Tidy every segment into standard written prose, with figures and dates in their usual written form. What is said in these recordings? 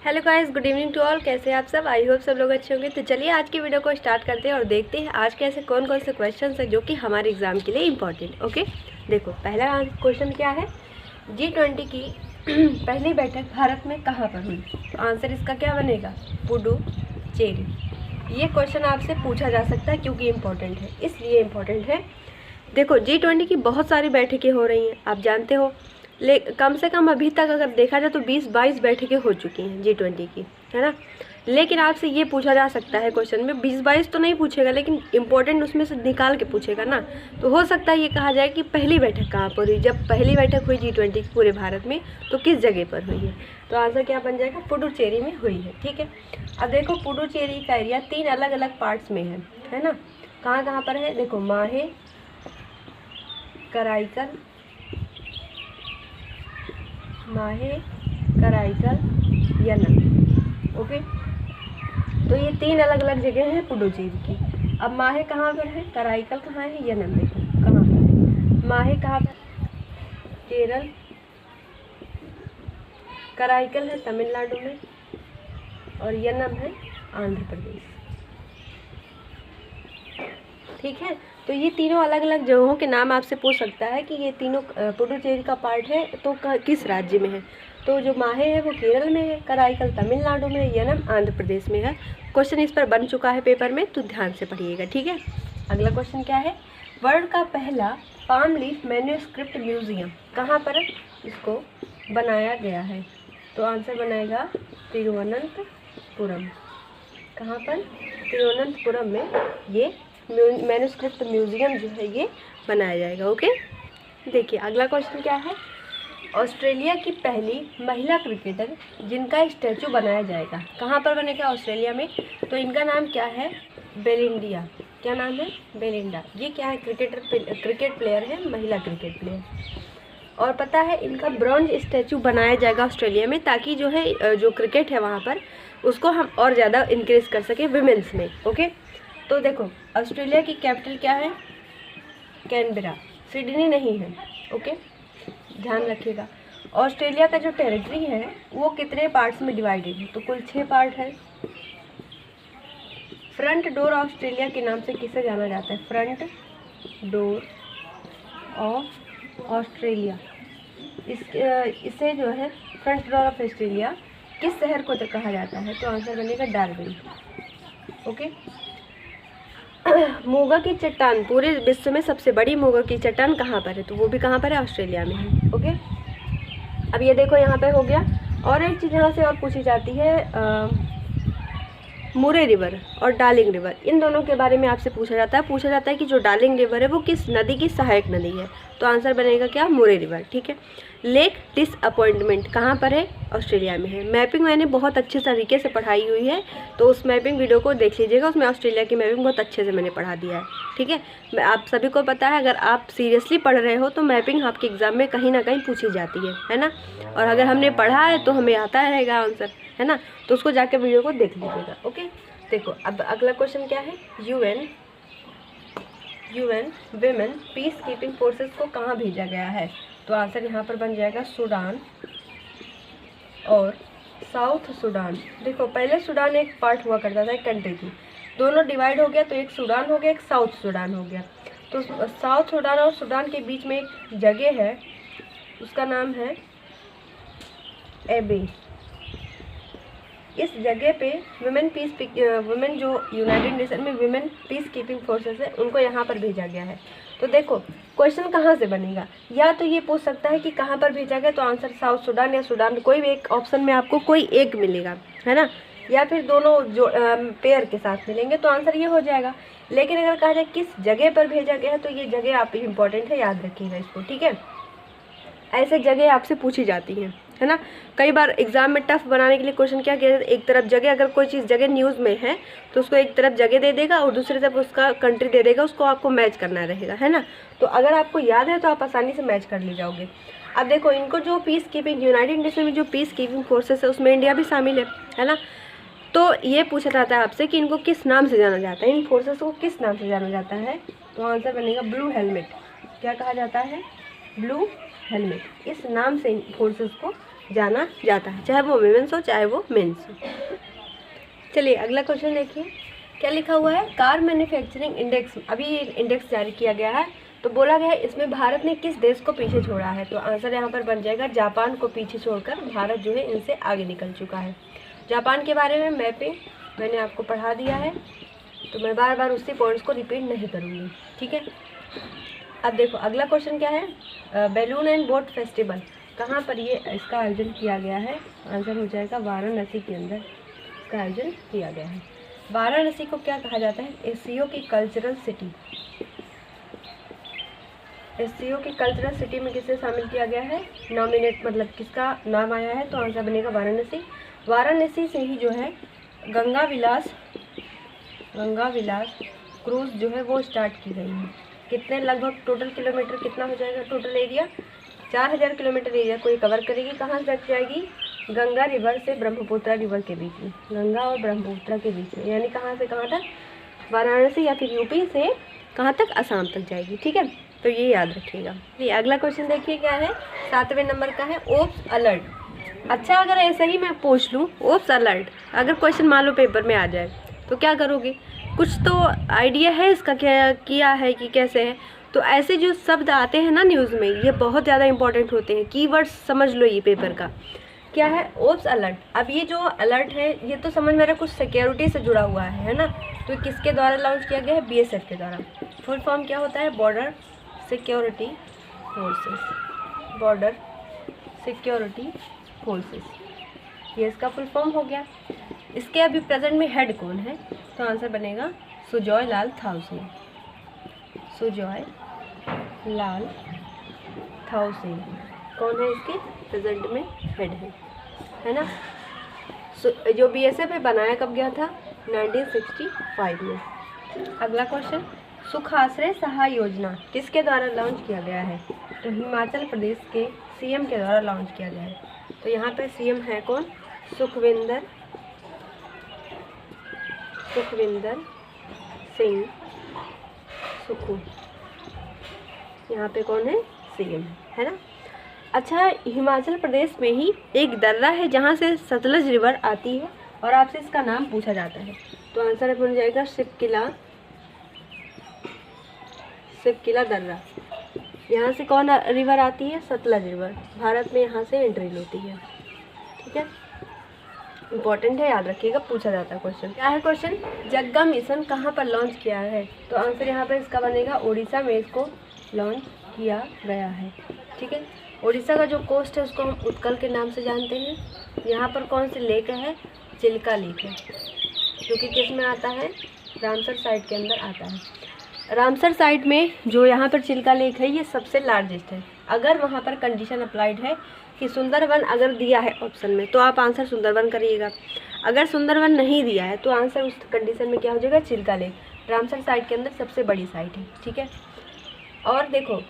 Hello guys, good evening to all. कैसे हैं आप सब? आई होप सब लोग अच्छे होंगे। तो चलिए आज की वीडियो को स्टार्ट करते हैं और देखते हैं आज के ऐसे कौन कौन से क्वेश्चन हैं जो कि हमारे एग्जाम के लिए इम्पोर्टेंट। ओके, देखो पहला क्वेश्चन क्या है, G20 की पहली बैठक भारत में कहाँ पर हुई? तो आंसर इसका क्या बनेगा? पुडुचेरी। ये क्वेश्चन आपसे पूछा जा सकता है क्योंकि इम्पोर्टेंट है, इसलिए इम्पोर्टेंट है। देखो G20 की बहुत सारी बैठकें हो रही हैं, आप जानते हो। कम से कम अभी तक अगर देखा जाए तो 20-22 बैठकें हो चुकी हैं G20 की, है ना। लेकिन आपसे ये पूछा जा सकता है क्वेश्चन में, 20-22 तो नहीं पूछेगा लेकिन इम्पोर्टेंट उसमें से निकाल के पूछेगा ना। तो हो सकता है ये कहा जाए कि पहली बैठक कहाँ पर हुई, जब पहली बैठक हुई G20 की पूरे भारत में तो किस जगह पर हुई है? तो आंसर क्या बन जाएगा? पुडुचेरी में हुई है। ठीक है, अब देखो पुडुचेरी का एरिया 3 अलग अलग पार्ट्स में है ना। कहाँ कहाँ पर है? देखो माहे, कराईकल, यनम। ओके, तो ये 3 अलग अलग जगह हैं पुडुचेरी की। अब माहे कहाँ पर है, कराईकल कहाँ है, यनम देखो कहाँ पर है। माहे कहाँ पर? केरल। कराईकल है तमिलनाडु में और यनम है आंध्र प्रदेश। ठीक है, तो ये तीनों अलग अलग जगहों के नाम आपसे पूछ सकता है कि ये तीनों पुडुचेरी का पार्ट है तो किस राज्य में है। तो जो माहे है वो केरल में है, कराईकल तमिलनाडु में, यनम आंध्र प्रदेश में है। क्वेश्चन इस पर बन चुका है पेपर में, तो ध्यान से पढ़िएगा। ठीक है, अगला क्वेश्चन क्या है, वर्ल्ड का पहला पाम लीफ मैन्युस्क्रिप्ट म्यूजियम कहाँ पर इसको बनाया गया है? तो आंसर बनेगा तिरुवनंतपुरम। कहाँ पर? तिरुवनंतपुरम में ये मैन्युस्क्रिप्ट म्यूजियम जो है ये बनाया जाएगा। ओके, देखिए अगला क्वेश्चन क्या है, ऑस्ट्रेलिया की पहली महिला क्रिकेटर जिनका स्टैचू बनाया जाएगा कहाँ पर बनेगा? ऑस्ट्रेलिया में। तो इनका नाम क्या है? बेलिंडिया। क्या नाम है? बेलिंडा। ये क्या है? क्रिकेट प्लेयर है, महिला क्रिकेट प्लेयर। और पता है इनका ब्रॉन्ज स्टैचू बनाया जाएगा ऑस्ट्रेलिया में, ताकि जो है जो क्रिकेट है वहाँ पर उसको हम और ज़्यादा इंक्रीज कर सकें विमेंस में। ओके, तो देखो ऑस्ट्रेलिया की कैपिटल क्या है? कैनबेरा, सिडनी नहीं है। ओके, ध्यान रखिएगा। ऑस्ट्रेलिया का जो टेरिटरी है वो कितने पार्ट्स में डिवाइडेड है? तो कुल 6 पार्ट है। फ्रंट डोर ऑस्ट्रेलिया के नाम से किसे जाना जाता है? Front door of Australia. इसे जो है फ्रंट डोर ऑफ ऑस्ट्रेलिया किस शहर को तो कहा जाता है? तो आंसर बनेगा डार्विन। ओके, मोगा की चट्टान, पूरे विश्व में सबसे बड़ी मोगा की चट्टान कहाँ पर है? तो वो भी कहाँ पर है? ऑस्ट्रेलिया में है। ओके, अब ये देखो यहाँ पे हो गया। और एक चीज़ यहाँ से और पूछी जाती है, मुरे रिवर और डार्लिंग रिवर, इन दोनों के बारे में आपसे पूछा जाता है कि जो डार्लिंग रिवर है वो किस नदी की सहायक नदी है? तो आंसर बनेगा क्या? मुरे रिवर। ठीक है, लेक डिसअपॉइंटमेंट कहाँ पर है? ऑस्ट्रेलिया में है। मैपिंग मैंने बहुत अच्छे तरीके से पढ़ाई हुई है, तो उस मैपिंग वीडियो को देख लीजिएगा, उसमें ऑस्ट्रेलिया की मैपिंग बहुत अच्छे से मैंने पढ़ा दिया है। ठीक है, आप सभी को पता है, अगर आप सीरियसली पढ़ रहे हो तो मैपिंग आपके एग्जाम में कहीं ना कहीं पूछी जाती है ना। और अगर हमने पढ़ा है तो हमें आता रहेगा आंसर, है ना। तो उसको जाके वीडियो को देख लीजिएगा। ओके, देखो अब अगला क्वेश्चन क्या है, UN women peace keeping forces को कहाँ भेजा गया है? तो आंसर यहाँ पर बन जाएगा सूडान और साउथ सूडान। देखो पहले सूडान एक पार्ट हुआ करता था, एक कंट्री थी, दोनों डिवाइड हो गया, तो एक सूडान हो गया, एक साउथ सूडान हो गया। तो साउथ सूडान और सूडान के बीच में एक जगह है, उसका नाम है एबे। इस जगह पे वुमेन जो यूनाइटेड नेशन में वुमेन पीस कीपिंग फोर्सेस है उनको यहाँ पर भेजा गया है। तो देखो क्वेश्चन कहाँ से बनेगा, या तो ये पूछ सकता है कि कहाँ पर भेजा गया, तो आंसर साउथ सूडान या सूडान, कोई भी एक ऑप्शन में आपको कोई एक मिलेगा, है ना, या फिर दोनों जो पेयर के साथ मिलेंगे, तो आंसर ये हो जाएगा। लेकिन अगर कहा जाए किस जगह पर भेजा गया है, तो ये जगह आप इम्पोर्टेंट है, याद रखिएगा इसको। ठीक है, ऐसे जगह आपसे पूछी जाती हैं, है ना। कई बार एग्जाम में टफ बनाने के लिए क्वेश्चन क्या किया जाता है, एक तरफ जगह, अगर कोई चीज़ जगह न्यूज़ में है तो उसको एक तरफ जगह दे देगा और दूसरी तरफ उसका कंट्री दे देगा, उसको आपको मैच करना रहेगा, है ना। तो अगर आपको याद है तो आप आसानी से मैच कर ले जाओगे। अब देखो इनको जो पीस कीपिंग, यूनाइटेड नेशन में जो पीस कीपिंग फोर्सेस है उसमें इंडिया भी शामिल है ना। तो ये पूछा जाता है आपसे कि इनको किस नाम से जाना जाता है, इन फोर्सेस को किस नाम से जाना जाता है? तो आंसर बनेगा ब्लू हेलमेट। क्या कहा जाता है? Blue helmet. इस नाम से इन फोर्सेस को जाना जाता है, चाहे वो वुमेन्स हो चाहे वो मेंस हो। चलिए अगला क्वेश्चन देखिए, क्या लिखा हुआ है, कार मैन्युफैक्चरिंग इंडेक्स, अभी इंडेक्स जारी किया गया है, तो बोला गया है इसमें भारत ने किस देश को पीछे छोड़ा है। तो आंसर यहाँ पर बन जाएगा जापान को पीछे छोड़कर भारत जो है इनसे आगे निकल चुका है। जापान के बारे में मैपिंग मैंने आपको पढ़ा दिया है, तो मैं बार बार उसी पॉइंट्स को रिपीट नहीं करूँगी, ठीक है। अब देखो अगला क्वेश्चन क्या है, बैलून एंड बोट फेस्टिवल कहाँ पर ये इसका आयोजन किया गया है। आंसर हो जाएगा वाराणसी के अंदर इसका आयोजन किया गया है। वाराणसी को क्या कहा जाता है, एशिया की कल्चरल सिटी। एशिया की कल्चरल सिटी में किसे शामिल किया गया है, नॉमिनेट मतलब किसका नाम आया है, तो आंसर बनेगा वाराणसी। वाराणसी से ही जो है गंगा विलास क्रूज जो है वो स्टार्ट की गई है। कितने लगभग टोटल किलोमीटर कितना हो जाएगा, टोटल एरिया 4000 किलोमीटर एरिया को ये कवर करेगी। कहाँ तक जाएगी, गंगा रिवर से ब्रह्मपुत्र रिवर के बीच में, गंगा और ब्रह्मपुत्र के बीच में, यानी कहाँ से कहाँ तक, वाराणसी या फिर यूपी से कहाँ तक, असम तक जाएगी, ठीक है। तो ये याद रखिएगा। ये अगला क्वेश्चन देखिए क्या है, 7वें नंबर का है, ओप्स अलर्ट। अच्छा अगर ऐसे ही मैं पूछ लूँ ओप्स अलर्ट, अगर क्वेश्चन मान लो पेपर में आ जाए तो क्या करोगे, कुछ तो आइडिया है इसका क्या किया है कि कैसे है। तो ऐसे जो शब्द आते हैं ना न्यूज़ में, ये बहुत ज़्यादा इंपॉर्टेंट होते हैं, कीवर्ड्स समझ लो ये पेपर का क्या है, ओप्स अलर्ट। अब ये जो अलर्ट है ये तो समझ में रहा कुछ सिक्योरिटी से जुड़ा हुआ है ना, तो किसके द्वारा लॉन्च किया गया है, BSF के द्वारा। फुल फॉर्म क्या होता है, border security forces, border security forces, ये इसका फुल फॉर्म हो गया। इसके अभी प्रेजेंट में हेड कौन है, तो आंसर बनेगा सुजॉय लाल थाउसेन, सुजॉय लाल थाउसेन कौन है इसके प्रेजेंट में हेड है ना। जो BSF है बनाया कब गया था, 1965 में। अगला क्वेश्चन, सुखाश्रय सहाय योजना किसके द्वारा लॉन्च किया गया है, तो हिमाचल प्रदेश के CM के द्वारा लॉन्च किया गया है। तो यहाँ पे CM है कौन, सुखविंदर सिंह सुक्खू, यहाँ पे कौन है, CM है ना। अच्छा हिमाचल प्रदेश में ही एक दर्रा है जहाँ से सतलज रिवर आती है और आपसे इसका नाम पूछा जाता है, तो आंसर बन जाएगा शिवकिला दर्रा। यहाँ से कौन रिवर आती है, सतलज रिवर, भारत में यहाँ से एंट्री लेती है, ठीक है। इंपॉर्टेंट है, याद रखिएगा, पूछा जाता है क्वेश्चन। क्या है क्वेश्चन, जग्गा मिशन कहाँ पर लॉन्च किया है, तो आंसर यहाँ पर इसका बनेगा उड़ीसा में इसको लॉन्च किया गया है, ठीक है। उड़ीसा का जो कोस्ट है उसको हम उत्कल के नाम से जानते हैं। यहाँ पर कौन सी लेक है, चिल्का लेक है, जो कि किस में आता है, रामसर साइट के अंदर आता है। रामसर साइट में जो यहाँ पर चिल्का लेक है ये सबसे लार्जेस्ट है। अगर वहाँ पर कंडीशन अप्लाइड है कि सुंदरवन अगर दिया है ऑप्शन में तो आप आंसर सुंदरवन करिएगा, अगर सुंदरवन नहीं दिया है तो आंसर उस कंडीशन में क्या हो जाएगा, चिल्का लेक। रामसर साइट के अंदर सबसे बड़ी साइट है, ठीक है। और देखो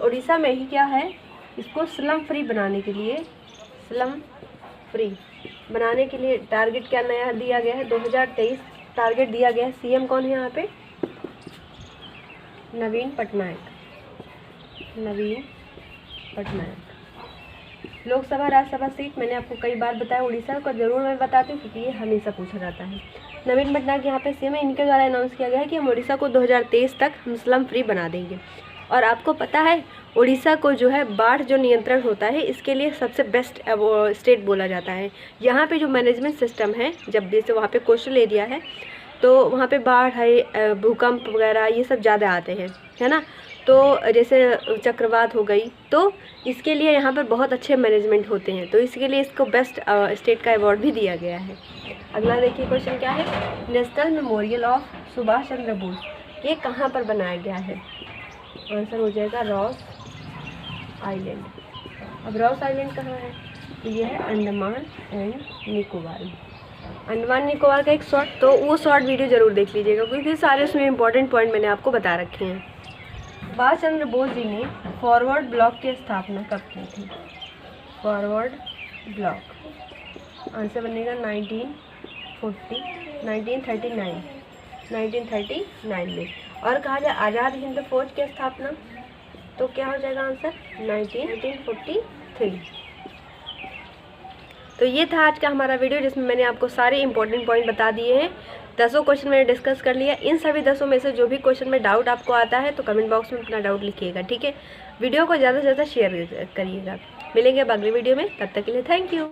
उड़ीसा में ही क्या है, इसको स्लम फ्री बनाने के लिए, स्लम फ्री बनाने के लिए टारगेट क्या नया दिया गया है, 2023 टारगेट दिया गया है। CM कौन है यहाँ पे, नवीन पटनायक। लोकसभा राज्यसभा सीट मैंने आपको कई बार बताया, उड़ीसा को जरूर मैं बताती हूँ क्योंकि ये हमेशा पूछा जाता है। नवीन पटनायक यहाँ पे CM है, इनके द्वारा अनाउंस किया गया है कि हम उड़ीसा को 2023 तक हम स्लम फ्री बना देंगे। और आपको पता है उड़ीसा को जो है बाढ़ जो नियंत्रण होता है इसके लिए सबसे बेस्ट स्टेट बोला जाता है। यहाँ पे जो मैनेजमेंट सिस्टम है, जब जैसे वहाँ पे कोस्टल एरिया है तो वहाँ पे बाढ़ है, भूकंप वगैरह ये सब ज़्यादा आते हैं, है ना। तो जैसे चक्रवात हो गई, तो इसके लिए यहाँ पर बहुत अच्छे मैनेजमेंट होते हैं, तो इसके लिए इसको बेस्ट स्टेट का अवार्ड भी दिया गया है। अगला देखिए क्वेश्चन क्या है, national memorial of Subhash Chandra Bose ये कहाँ पर बनाया गया है, आंसर हो जाएगा रॉस आइलैंड। अब रॉस आइलैंड कहाँ है, तो ये है अंडमान एंड निकोबार। अंडमान निकोबार का एक शॉर्ट, तो वो शॉर्ट वीडियो ज़रूर देख लीजिएगा क्योंकि सारे उसमें इंपॉर्टेंट पॉइंट मैंने आपको बता रखे हैं। सुभाष चंद्र बोस जी ने फॉरवर्ड ब्लॉक की स्थापना कब की थी, फॉरवर्ड ब्लॉक, आंसर बनेगा 1939 में। और कहा जाए आज़ाद हिंद फौज की स्थापना तो क्या हो जाएगा आंसर 1943। तो ये था आज का हमारा वीडियो, जिसमें मैंने आपको सारे इंपॉर्टेंट पॉइंट बता दिए हैं। 10 क्वेश्चन मैंने डिस्कस कर लिया। इन सभी 10 में से जो भी क्वेश्चन में डाउट आपको आता है तो कमेंट बॉक्स में अपना डाउट लिखिएगा, ठीक है। वीडियो को ज़्यादा से ज़्यादा शेयर करिएगा। मिलेंगे अब अगले वीडियो में, तब तक के लिए थैंक यू।